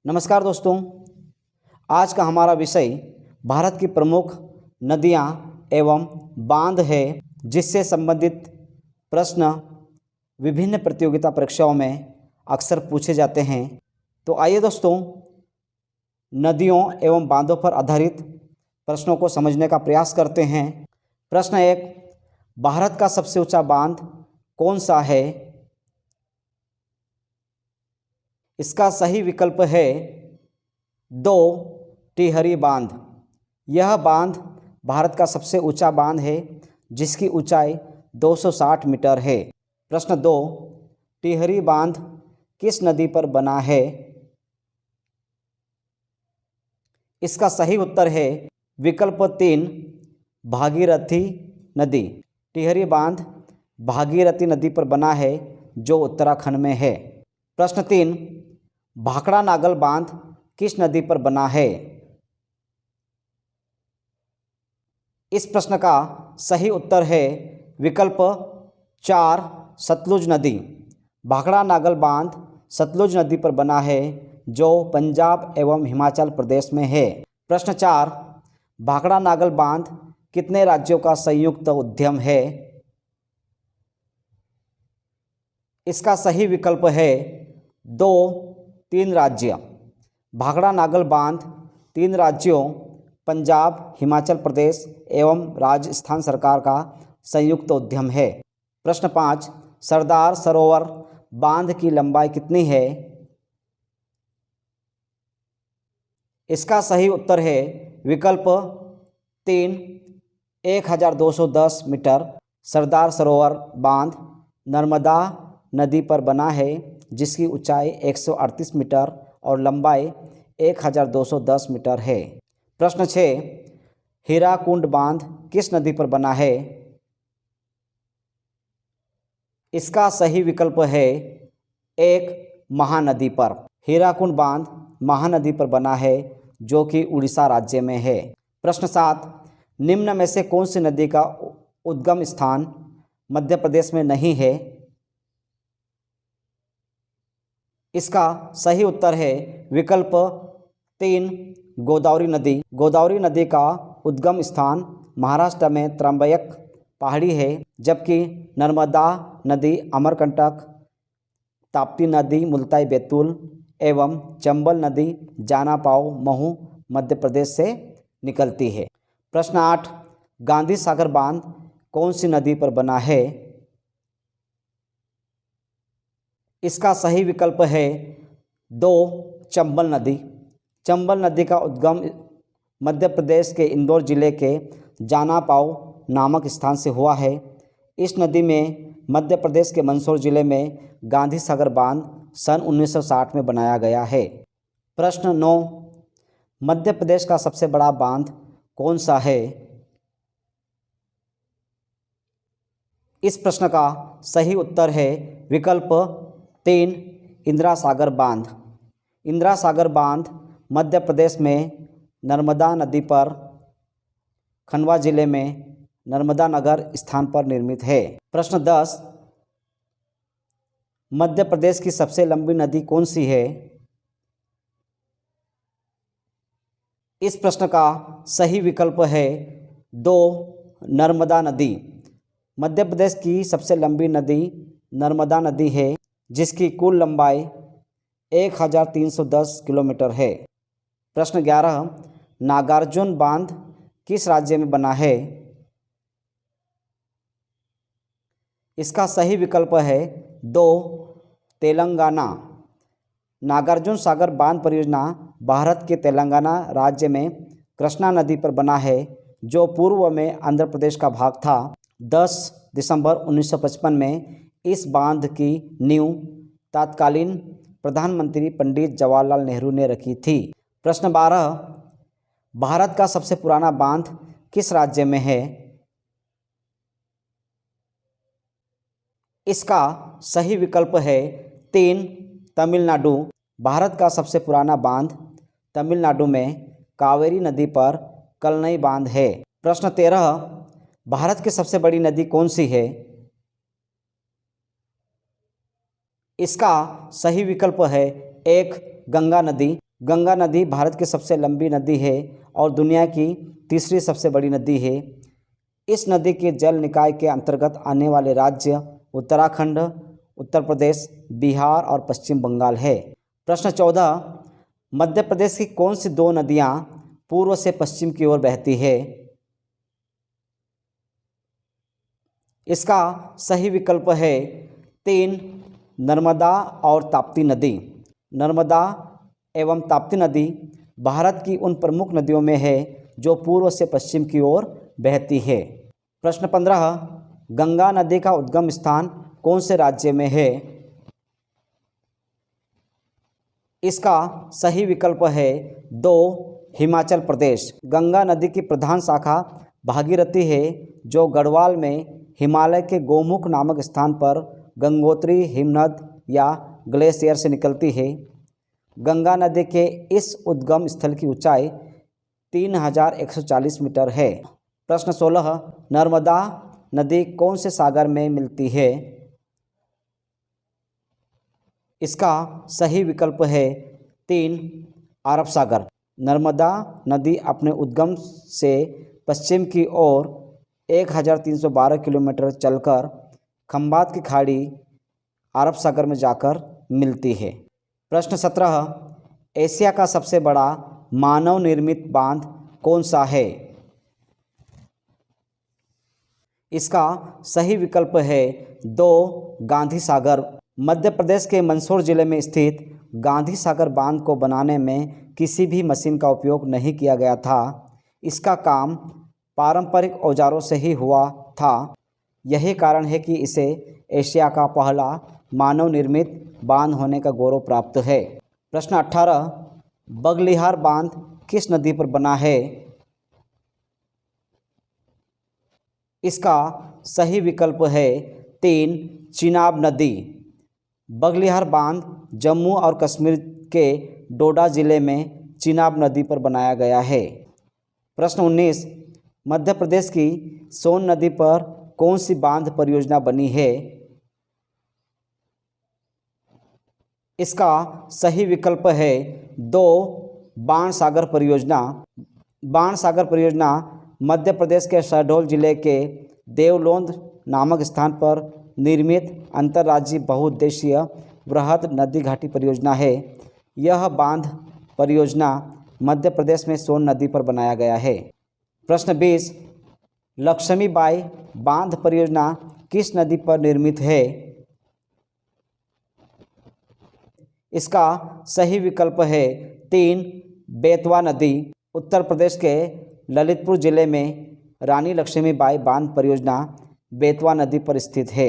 नमस्कार दोस्तों, आज का हमारा विषय भारत की प्रमुख नदियां एवं बांध है, जिससे संबंधित प्रश्न विभिन्न प्रतियोगिता परीक्षाओं में अक्सर पूछे जाते हैं। तो आइए दोस्तों, नदियों एवं बांधों पर आधारित प्रश्नों को समझने का प्रयास करते हैं। प्रश्न 1, भारत का सबसे ऊंचा बांध कौन सा है? इसका सही विकल्प है 2, टिहरी बांध। यह बांध भारत का सबसे ऊंचा बांध है, जिसकी ऊंचाई 260 मीटर है। प्रश्न 2, टिहरी बांध किस नदी पर बना है? इसका सही उत्तर है विकल्प 3, भागीरथी नदी। टिहरी बांध भागीरथी नदी पर बना है, जो उत्तराखंड में है। प्रश्न 3, भाखड़ा नागल बांध किस नदी पर बना है? इस प्रश्न का सही उत्तर है विकल्प 4, सतलुज नदी। भाखड़ा नागल बांध सतलुज नदी पर बना है, जो पंजाब एवं हिमाचल प्रदेश में है। प्रश्न 4, भाखड़ा नागल बांध कितने राज्यों का संयुक्त उद्यम है? इसका सही विकल्प है 2, 3 राज्य। भाखड़ा नागल बांध 3 राज्यों पंजाब, हिमाचल प्रदेश एवं राजस्थान सरकार का संयुक्त उद्यम है। प्रश्न 5, सरदार सरोवर बांध की लंबाई कितनी है? इसका सही उत्तर है विकल्प 3, 1210 मीटर। सरदार सरोवर बांध नर्मदा नदी पर बना है, जिसकी ऊंचाई 138 मीटर और लंबाई 1210 मीटर है। प्रश्न 6, हीराकुंड बांध किस नदी पर बना है? इसका सही विकल्प है 1, महानदी पर। हीराकुंड बांध महानदी पर बना है, जो कि उड़ीसा राज्य में है। प्रश्न 7, निम्न में से कौन सी नदी का उद्गम स्थान मध्य प्रदेश में नहीं है? इसका सही उत्तर है विकल्प 3, गोदावरी नदी। गोदावरी नदी का उद्गम स्थान महाराष्ट्र में त्रंबक पहाड़ी है, जबकि नर्मदा नदी अमरकंटक, ताप्ती नदी मुल्ताई बैतूल एवं चंबल नदी जानापाव महू मध्य प्रदेश से निकलती है। प्रश्न 8, गांधी सागर बांध कौन सी नदी पर बना है? इसका सही विकल्प है 2, चंबल नदी। चंबल नदी का उद्गम मध्य प्रदेश के इंदौर जिले के जानापाव नामक स्थान से हुआ है। इस नदी में मध्य प्रदेश के मंदसौर जिले में गांधी सागर बांध सन 1960 में बनाया गया है। प्रश्न 9, मध्य प्रदेश का सबसे बड़ा बांध कौन सा है? इस प्रश्न का सही उत्तर है विकल्प 3, इंदिरा सागर बांध। इंदिरा सागर बांध मध्य प्रदेश में नर्मदा नदी पर खंडवा जिले में नर्मदा नगर स्थान पर निर्मित है। प्रश्न 10, मध्य प्रदेश की सबसे लंबी नदी कौन सी है? इस प्रश्न का सही विकल्प है 2, नर्मदा नदी। मध्य प्रदेश की सबसे लंबी नदी नर्मदा नदी है, जिसकी कुल लंबाई 1310 किलोमीटर है। प्रश्न 11, नागार्जुन बांध किस राज्य में बना है? इसका सही विकल्प है 2, तेलंगाना। नागार्जुन सागर बांध परियोजना भारत के तेलंगाना राज्य में कृष्णा नदी पर बना है, जो पूर्व में आंध्र प्रदेश का भाग था। 10 दिसंबर 1955 में इस बांध की नींव तत्कालीन प्रधानमंत्री पंडित जवाहरलाल नेहरू ने रखी थी। प्रश्न 12, भारत का सबसे पुराना बांध किस राज्य में है? इसका सही विकल्प है 3, तमिलनाडु। भारत का सबसे पुराना बांध तमिलनाडु में कावेरी नदी पर कलनई बांध है। प्रश्न 13, भारत की सबसे बड़ी नदी कौन सी है? इसका सही विकल्प है 1, गंगा नदी। गंगा नदी भारत की सबसे लंबी नदी है और दुनिया की तीसरी सबसे बड़ी नदी है। इस नदी के जल निकाय के अंतर्गत आने वाले राज्य उत्तराखंड, उत्तर प्रदेश, बिहार और पश्चिम बंगाल है। प्रश्न 14, मध्य प्रदेश की कौन सी दो नदियां पूर्व से पश्चिम की ओर बहती है? इसका सही विकल्प है 3, नर्मदा और ताप्ती नदी। नर्मदा एवं ताप्ती नदी भारत की उन प्रमुख नदियों में है जो पूर्व से पश्चिम की ओर बहती है। प्रश्न 15, गंगा नदी का उद्गम स्थान कौन से राज्य में है? इसका सही विकल्प है 2, हिमाचल प्रदेश। गंगा नदी की प्रधान शाखा भागीरथी है जो गढ़वाल में हिमालय के गोमुख नामक स्थान पर गंगोत्री हिमनद या ग्लेशियर से निकलती है। गंगा नदी के इस उद्गम स्थल की ऊंचाई 3140 मीटर है। प्रश्न 16, नर्मदा नदी कौन से सागर में मिलती है? इसका सही विकल्प है 3, अरब सागर। नर्मदा नदी अपने उद्गम से पश्चिम की ओर 1312 किलोमीटर चलकर खंबात की खाड़ी अरब सागर में जाकर मिलती है। प्रश्न 17, एशिया का सबसे बड़ा मानव निर्मित बांध कौन सा है? इसका सही विकल्प है 2, गांधी सागर। मध्य प्रदेश के मंदसौर जिले में स्थित गांधी सागर बांध को बनाने में किसी भी मशीन का उपयोग नहीं किया गया था। इसका काम पारंपरिक औजारों से ही हुआ था। यही कारण है कि इसे एशिया का पहला मानव निर्मित बांध होने का गौरव प्राप्त है। प्रश्न 18, बगलिहार बांध किस नदी पर बना है? इसका सही विकल्प है 3, चिनाब नदी। बगलिहार बांध जम्मू और कश्मीर के डोडा जिले में चिनाब नदी पर बनाया गया है। प्रश्न 19, मध्य प्रदेश की सोन नदी पर कौन सी बांध परियोजना बनी है? इसका सही विकल्प है 2, बाणसागर परियोजना। बाणसागर परियोजना मध्य प्रदेश के शहडोल जिले के देवलोंद नामक स्थान पर निर्मित अंतर्राज्यीय बहुउद्देशीय वृहद नदी घाटी परियोजना है। यह बांध परियोजना मध्य प्रदेश में सोन नदी पर बनाया गया है। प्रश्न 20, लक्ष्मीबाई बांध परियोजना किस नदी पर निर्मित है? इसका सही विकल्प है 3, बेतवा नदी। उत्तर प्रदेश के ललितपुर जिले में रानी लक्ष्मीबाई बांध परियोजना बेतवा नदी पर स्थित है।